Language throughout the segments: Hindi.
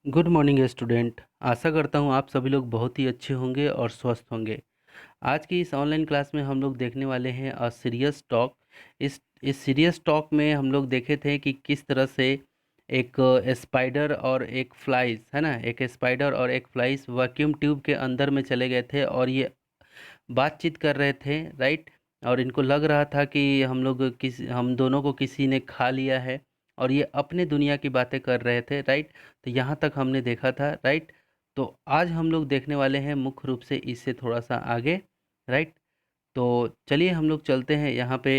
Good morning student. आशा करता हूँ आप सभी लोग बहुत ही अच्छे होंगे और स्वस्थ होंगे। आज की इस ऑनलाइन क्लास में हम लोग देखने वाले हैं अ सीरियस टॉक। इस सीरियस टॉक में हम लोग देखे थे कि किस तरह से एक स्पाइडर और एक फ्लाइज है ना, एक स्पाइडर और एक फ्लाइज वैक्यूम ट्यूब के अंदर में चले गए थे और ये बातचीत कर रहे थे, राइट। और इनको लग रहा था कि हम दोनों को किसी ने खा लिया है और ये अपने दुनिया की बातें कर रहे थे, राइट। तो यहाँ तक हमने देखा था, राइट। तो आज हम लोग देखने वाले हैं मुख्य रूप से इससे थोड़ा सा आगे, राइट। तो चलिए हम लोग चलते हैं यहाँ पे।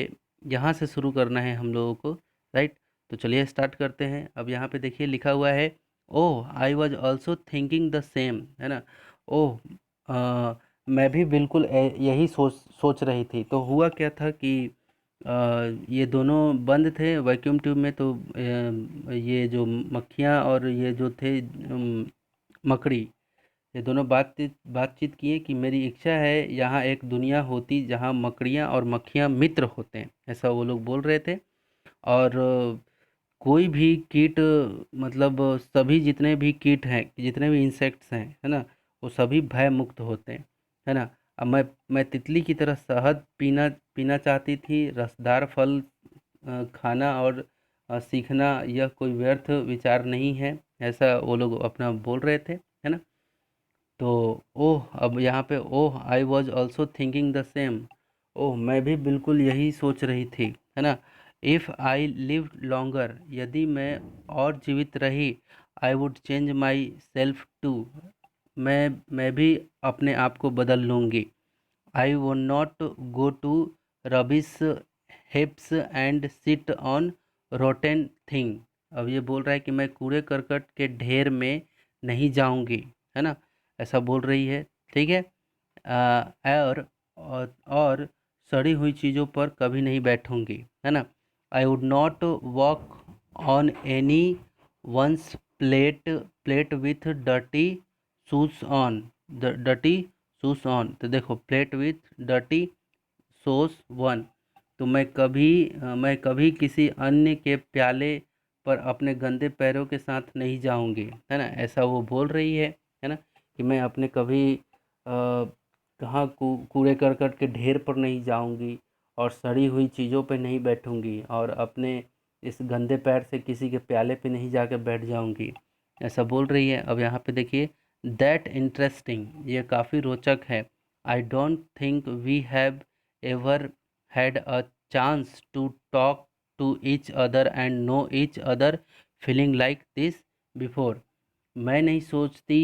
यहाँ से शुरू करना है हम लोगों को, राइट। तो चलिए स्टार्ट करते हैं। अब यहाँ पे देखिए लिखा हुआ है, oh I was also thinking the same, है ना। ओह, मैं भी बिल्कुल यही सोच सोच रही थी। तो हुआ क्या था कि ये दोनों बंद थे वैक्यूम ट्यूब में। तो ये जो मक्खियाँ और ये जो थे मकड़ी, ये दोनों बातचीत बातचीत किए कि मेरी इच्छा है यहाँ एक दुनिया होती जहाँ मकड़ियाँ और मक्खियाँ मित्र होते हैं, ऐसा वो लोग बोल रहे थे। और कोई भी कीट, मतलब सभी जितने भी कीट हैं, जितने भी इंसेक्ट्स हैं, है ना, वो सभी भय मुक्त होते हैं, है ना। अब मैं तितली की तरह शहद पीना पीना चाहती थी, रसदार फल खाना और सीखना यह कोई व्यर्थ विचार नहीं है, ऐसा वो लोग अपना बोल रहे थे, है ना। तो ओह, अब यहाँ पे oh I was also thinking the same. Oh, मैं भी बिल्कुल यही सोच रही थी, है ना। इफ़ आई लिव लॉन्गर, यदि मैं और जीवित रही, I would change myself too, मैं भी अपने आप को बदल लूँगी। I would not go to rubbish heaps and sit on rotten thing. अब ये बोल रहा है कि मैं कूड़े करकट के ढेर में नहीं जाऊंगी, है ना, ऐसा बोल रही है, ठीक है। और सड़ी हुई चीज़ों पर कभी नहीं बैठूंगी, है ना। I would not walk on any ones plate with dirty shoes on, dirty shoes on. तो देखो, plate with dirty shoes on. तो मैं कभी किसी अन्य के प्याले पर अपने गंदे पैरों के साथ नहीं जाऊंगी, है ना, ऐसा वो बोल रही है ना। कि मैं अपने कभी कहाँ कूड़े करकट के ढेर पर नहीं जाऊंगी और सड़ी हुई चीज़ों पे नहीं बैठूंगी और अपने इस गंदे पैर से किसी के प्याले पे नहीं जाकर बैठ जाऊंगी, ऐसा बोल रही है। अब यहाँ पे देखिए, दैट इंटरेस्टिंग, ये काफ़ी रोचक है। I don't think we have ever had a chance to talk to each other and know each other feeling like this before। मैं नहीं सोचती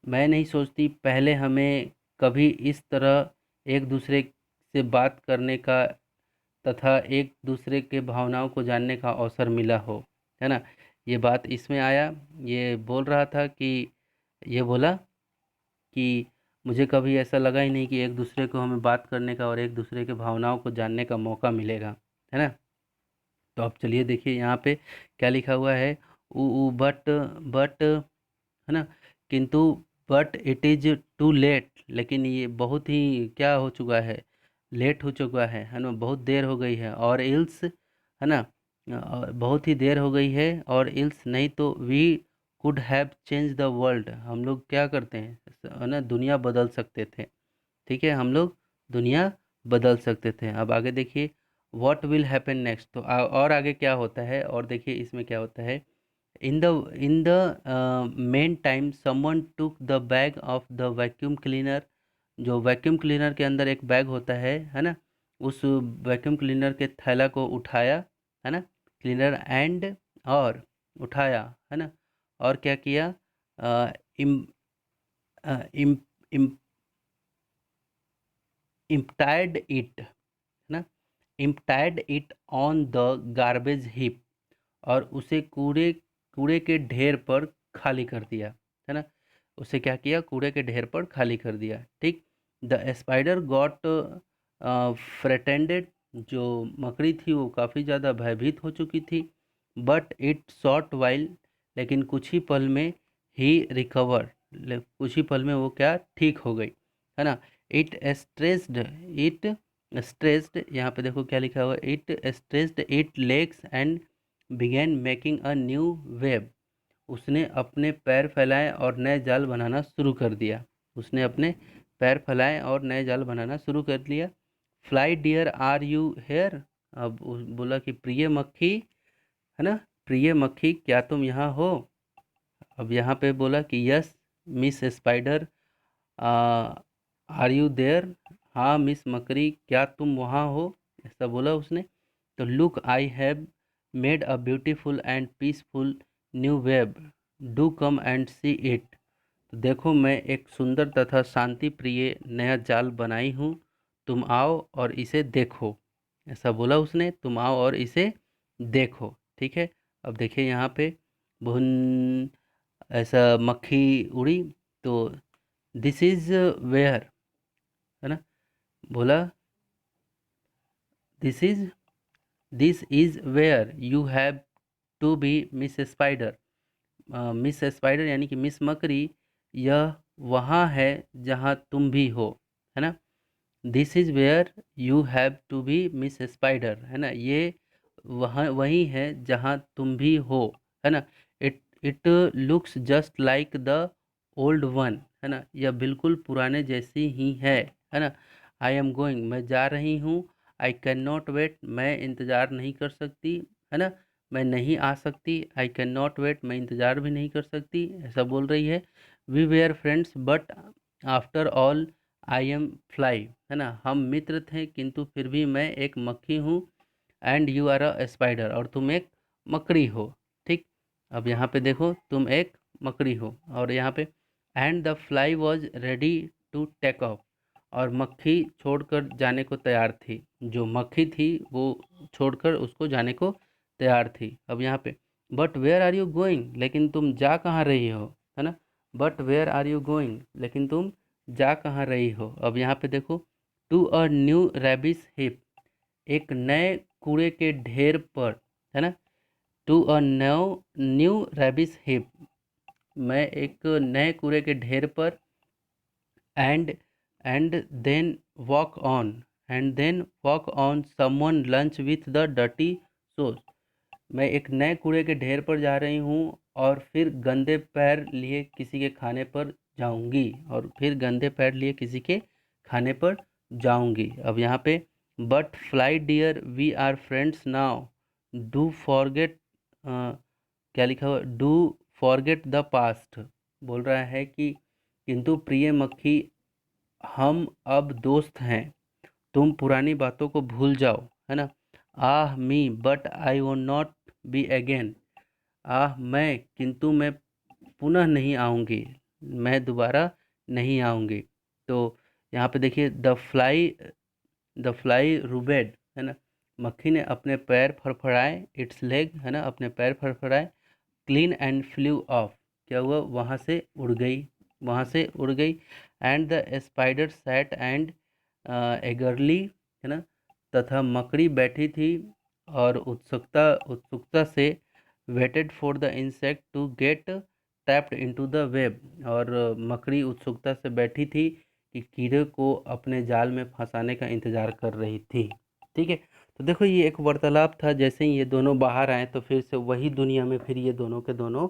मैं नहीं सोचती पहले हमें कभी इस तरह एक दूसरे से बात करने का तथा एक दूसरे के भावनाओं को जानने का अवसर मिला हो, है ना। ये बात इसमें आया। ये बोल रहा था कि ये बोला कि मुझे कभी ऐसा लगा ही नहीं कि एक दूसरे को हमें बात करने का और एक दूसरे के भावनाओं को जानने का मौका मिलेगा, है ना। तो अब चलिए देखिए यहाँ पे क्या लिखा हुआ है। ऊ ऊ बट है ना, किंतु but it is too late, लेकिन ये बहुत ही क्या हो चुका है, लेट हो चुका है ना, बहुत देर हो गई है। और इल्स, है ना, बहुत ही देर हो गई है। और इल्स नहीं तो we could have change the world, हम लोग क्या करते हैं, है ना, दुनिया बदल सकते थे, ठीक है, हम लोग दुनिया बदल सकते थे। अब आगे देखिए, व्हाट विल हैपन नेक्स्ट। तो और आगे क्या होता है, और देखिए इसमें क्या होता है। In the main time someone took the bag of the vacuum cleaner. जो वैक्यूम क्लीनर के अंदर एक बैग होता है ना, उस वैक्यूम क्लीनर के थैला को उठाया, है ना, क्लीनर एंड, और उठाया, है ना, और क्या किया, इम इम इम्प्टायर्ड इट, है ना, emptied it on the garbage heap, और उसे कूड़े कूड़े के ढेर पर खाली कर दिया, है ना। उसे क्या किया, कूड़े के ढेर पर खाली कर दिया, ठीक। द स्पाइडर गॉट फ्रेटेंडेड, जो मकड़ी थी वो काफ़ी ज़्यादा भयभीत हो चुकी थी। बट इट शॉर्ट वाइल, लेकिन कुछ ही पल में ही रिकवर, कुछ ही पल में वो क्या, ठीक हो गई, है ना। इट स्ट्रेस्ड इट स्ट्रेस्ड, यहाँ पे देखो क्या लिखा हुआ, it stretched it legs and began making a new web. उसने अपने पैर फैलाए और नए जाल बनाना शुरू कर दिया। उसने अपने पैर फैलाए और नए जाल बनाना शुरू कर लिया। Fly dear are you here. अब बोला कि प्रिय मक्खी, है ना, प्रिय मक्खी क्या तुम यहाँ हो। अब यहाँ पे बोला कि yes miss spider are you there. हाँ मिस मकड़ी क्या तुम वहाँ हो, ऐसा बोला उसने। तो look I have made a beautiful and peaceful new web, do come and see it. तो देखो मैं एक सुंदर तथा शांति प्रिय नया जाल बनाई हूँ, तुम आओ और इसे देखो, ऐसा बोला उसने। तुम आओ और इसे देखो, ठीक है। अब देखिए यहाँ पे भुन ऐसा मक्खी उड़ी, तो दिस इज वेयर, है ना, बोला this is this is where you have to be miss spider. Miss spider यानी कि मिस मकड़ी, यह वहाँ है जहाँ तुम भी हो, है ना। This is where you have to be miss spider, है ना, ये वहाँ वही है जहाँ तुम भी हो, है ना। It it looks just like the old one, है ना, यह बिल्कुल पुराने जैसी ही है ना। आई एम गोइंग, मैं जा रही हूँ। आई कैन नॉट वेट, मैं इंतज़ार नहीं कर सकती, है ना, मैं नहीं आ सकती। आई कैन नॉट वेट, मैं इंतज़ार भी नहीं कर सकती, ऐसा बोल रही है। We were friends but after all I am fly, है ना, हम मित्र थे किंतु फिर भी मैं एक मक्खी हूँ। And you are a spider, और तुम एक मकड़ी हो, ठीक। अब यहाँ पे देखो तुम एक मकड़ी हो, और यहाँ पे and the fly was ready to take off, और मक्खी छोड़कर जाने को तैयार थी। जो मक्खी थी वो छोड़कर उसको जाने को तैयार थी। अब यहाँ पे but where are you going, लेकिन तुम जा कहाँ रही हो, है ना। But where are you going, लेकिन तुम जा कहाँ रही हो। अब यहाँ पे देखो to a new rubbish heap, एक नए कूड़े के ढेर पर, है ना। To a new rubbish heap, मैं एक नए कूड़े के ढेर पर। And and then walk on, and then walk on someone lunch with the dirty sauce, मैं एक नए कूड़े के ढेर पर जा रही हूँ और फिर गंदे पैर लिए किसी के खाने पर जाऊंगी, और फिर गंदे पैर लिए किसी के खाने पर जाऊंगी। अब यहाँ पे but fly dear we are friends now, do forget, क्या लिखा हुआ, डू फॉरगेट द पास्ट, बोल रहा है कि किंतु प्रिय मक्खी हम अब दोस्त हैं, तुम पुरानी बातों को भूल जाओ, है ना। आह मी बट आई वो नॉट बी अगेन, आह मैं किंतु मैं पुनः नहीं आऊँगी, मैं दोबारा नहीं आऊँगी। तो यहाँ पे देखिए द फ्लाई रूबेड, है ना, मक्खी ने अपने पैर फड़फड़ाए, इट्स लेग, है ना, अपने पैर फड़फड़ाए। क्लीन एंड फ्लू ऑफ, क्या हुआ, वहाँ से उड़ गई, वहाँ से उड़ गई। And the spider sat and eagerly, है ना, तथा मकड़ी बैठी थी और उत्सुकता उत्सुकता से waited for the insect to get trapped into the web, और मकड़ी उत्सुकता से बैठी थी कि कीड़े को अपने जाल में फंसाने का इंतज़ार कर रही थी, ठीक है। तो देखो ये एक वार्तालाप था, जैसे ही ये दोनों बाहर आए तो फिर से वही दुनिया में फिर ये दोनों के दोनों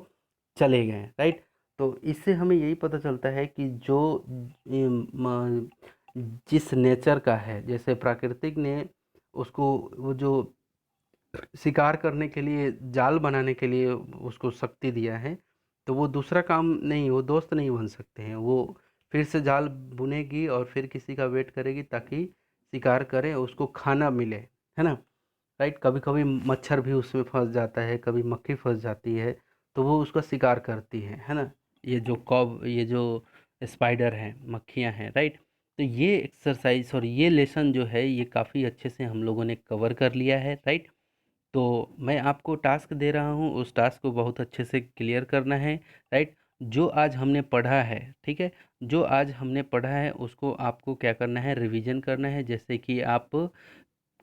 चले गए, राइट। तो इससे हमें यही पता चलता है कि जो जिस नेचर का है, जैसे प्राकृतिक ने उसको वो जो शिकार करने के लिए जाल बनाने के लिए उसको शक्ति दिया है, तो वो दूसरा काम नहीं, वो दोस्त नहीं बन सकते हैं। वो फिर से जाल बुनेगी और फिर किसी का वेट करेगी ताकि शिकार करे, उसको खाना मिले, है ना, राइट। कभी कभी मच्छर भी उसमें फंस जाता है, कभी मक्खी फंस जाती है, तो वो उसका शिकार करती है ना। ये जो स्पाइडर हैं, मक्खियाँ हैं, राइट। तो ये एक्सरसाइज और ये लेसन जो है ये काफ़ी अच्छे से हम लोगों ने कवर कर लिया है, राइट। तो मैं आपको टास्क दे रहा हूँ, उस टास्क को बहुत अच्छे से क्लियर करना है, राइट। जो आज हमने पढ़ा है, ठीक है, जो आज हमने पढ़ा है उसको आपको क्या करना है, रिवीजन करना है, जैसे कि आप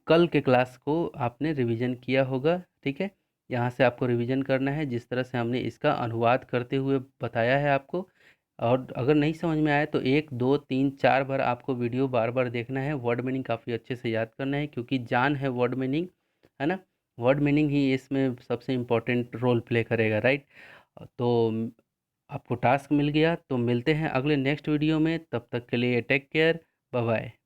कल के क्लास को आपने रिवीजन किया होगा, ठीक है। यहाँ से आपको रिवीजन करना है जिस तरह से हमने इसका अनुवाद करते हुए बताया है आपको। और अगर नहीं समझ में आए तो 1 2 3 4 बार आपको वीडियो बार बार देखना है, वर्ड मीनिंग काफ़ी अच्छे से याद करना है, क्योंकि जान है वर्ड मीनिंग, है ना। वर्ड मीनिंग ही इसमें सबसे इम्पोर्टेंट रोल प्ले करेगा, राइट। तो आपको टास्क मिल गया। तो मिलते हैं अगले नेक्स्ट वीडियो में, तब तक के लिए टेक केयर, बाय बाय।